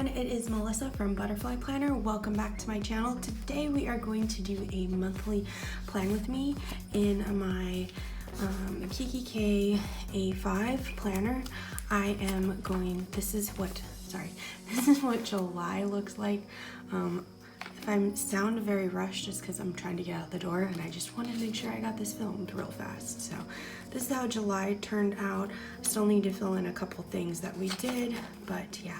everyone, it is Melissa from Butterfly Planner. Welcome back to my channel. Today we are going to do a monthly plan with me in my KikkiK A5 planner. This is what July looks like. If I sound very rushed, just because I'm trying to get out the door and I just wanted to make sure I got this filmed real fast. So this is how July turned out. I still need to fill in a couple things that we did, but yeah.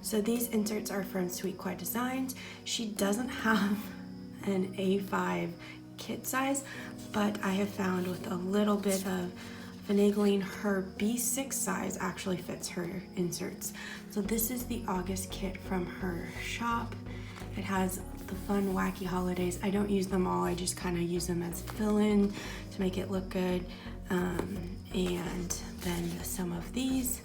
So these inserts are from Sweet Kawaii Design. She doesn't have an A5 kit size, but I have found with a little bit of finagling, her B6 size actually fits her inserts. So this is the August kit from her shop. It has the fun, wacky holidays. I don't use them all, I just kind of use them as fill-in to make it look good. And then some of these,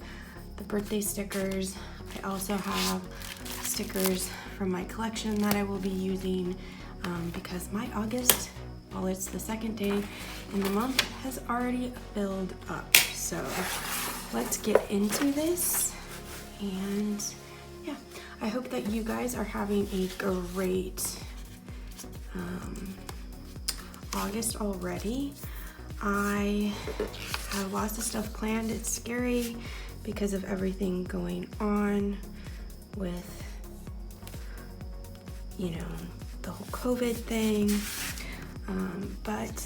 the birthday stickers. I also have stickers from my collection that I will be using because my August, well, it's the second day in the month, has already filled up. So let's get into this, and yeah, I hope that you guys are having a great August already. I have lots of stuff planned. It's scary because of everything going on with, you know, the whole COVID thing. But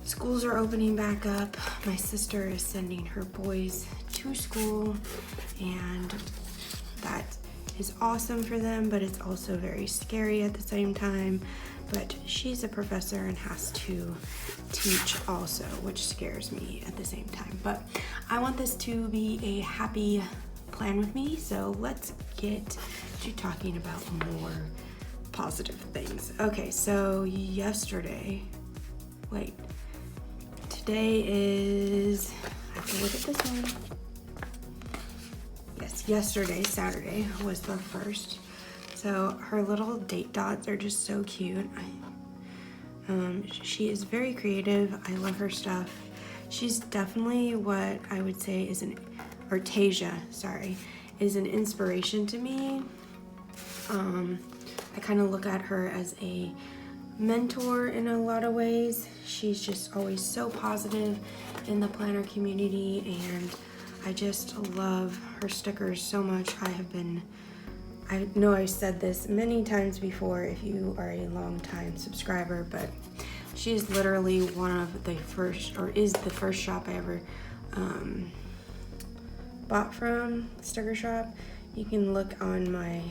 schools are opening back up. My sister is sending her boys to school, and that is awesome for them, but it's also very scary at the same time. But she's a professor and has to teach also, which scares me at the same time. But I want this to be a happy plan with me, so let's get to talking about more positive things. Okay, so today is, I have to look at this one. Yes, yesterday, Saturday, was the first. So her little date dots are just so cute. She is very creative. I love her stuff. She's definitely what I would say is Tasia, is an inspiration to me. I kind of look at her as a mentor in a lot of ways. She's just always so positive in the planner community, and I just love her stickers so much. I know I've said this many times before if you are a long-time subscriber, but she is literally one of the first, or is the first shop I ever bought from, sticker shop. You can look on my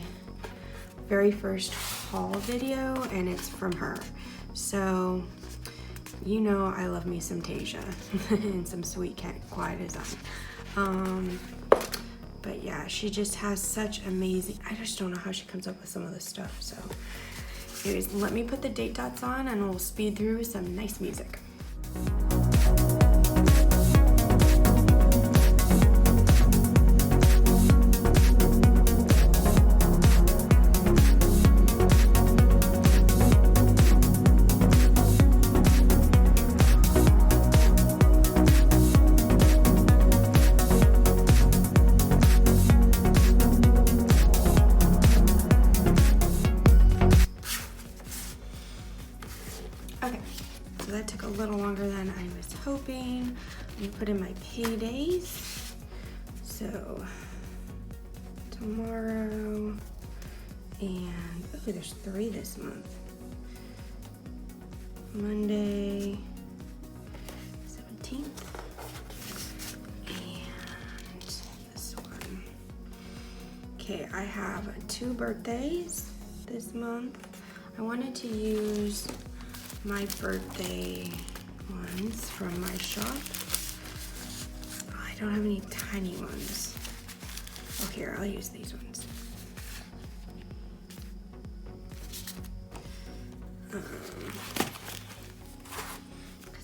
very first haul video and it's from her. So you know I love me some Tasia and some Sweet Kawaii Design. But yeah, she just has such amazing, I just don't know how she comes up with some of this stuff. So anyways, let me put the date dots on and we'll speed through some nice music. That took a little longer than I was hoping. I'm gonna put in my paydays. So tomorrow, and oh, there's 3 this month. Monday, 17th, and this one. Okay, I have 2 birthdays this month. I wanted to use my birthday ones from my shop. I don't have any tiny ones. Oh, here, I'll use these ones. Because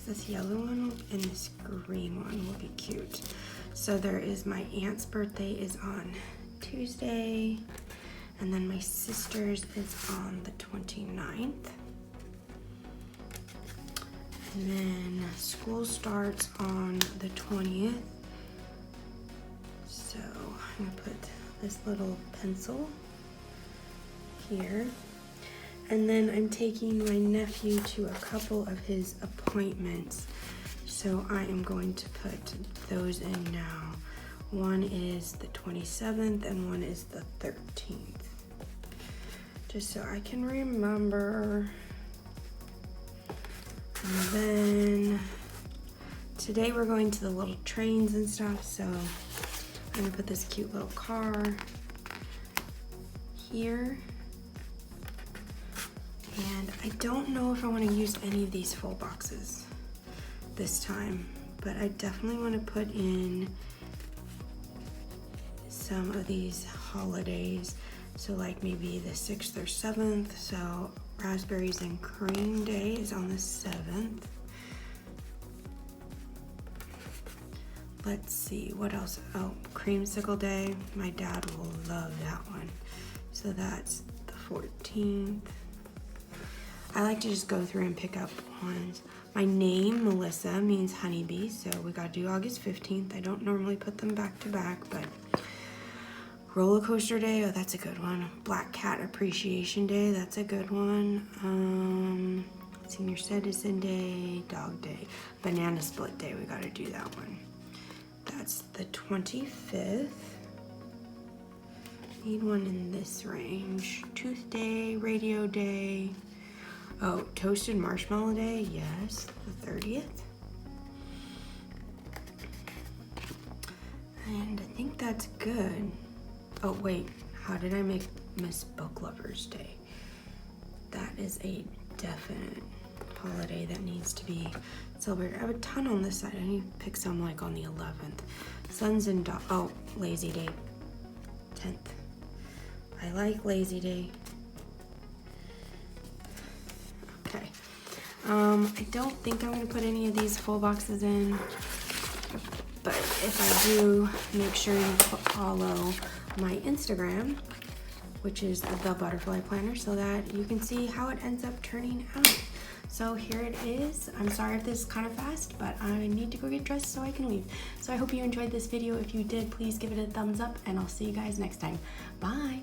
this yellow one and this green one will be cute. So there is my aunt's birthday is on Tuesday, and then my sister's is on the 29th. And then school starts on the 20th. So I'm gonna put this little pencil here. And then I'm taking my nephew to a couple of his appointments. So I am going to put those in now. One is the 27th and one is the 13th. Just so I can remember. And then today we're going to the little trains and stuff, so I'm gonna put this cute little car here. And I don't know if I want to use any of these full boxes this time, but I definitely want to put in some of these holidays. So like maybe the 6th or 7th. So Raspberries and Cream Day is on the 7th. Let's see, what else? Oh, Creamsicle Day. My dad will love that one. So that's the 14th. I like to just go through and pick up ones. My name, Melissa, means honeybee, so we gotta do August 15th. I don't normally put them back to back, but Roller Coaster Day, oh, that's a good one. Black Cat Appreciation Day, that's a good one. Senior Citizen Day, Dog Day, Banana Split Day, we gotta do that one. That's the 25th. Need one in this range. Tooth Day, Radio Day. Oh, Toasted Marshmallow Day, yes, the 30th. And I think that's good. Oh wait, how did I miss Book Lovers Day? That is a definite holiday that needs to be celebrated. I have a ton on this side. I need to pick some like on the 11th. Sons and Daughters, oh, Lazy Day, 10th. I like Lazy Day. Okay. I don't think I'm gonna put any of these full boxes in, but if I do, make sure you follow my Instagram, which is the Butterfly Planner, so that you can see how it ends up turning out. So here it is. I'm sorry if this is kind of fast, but I need to go get dressed so I can leave. So I hope you enjoyed this video. If you did, please give it a thumbs up, and I'll see you guys next time. Bye.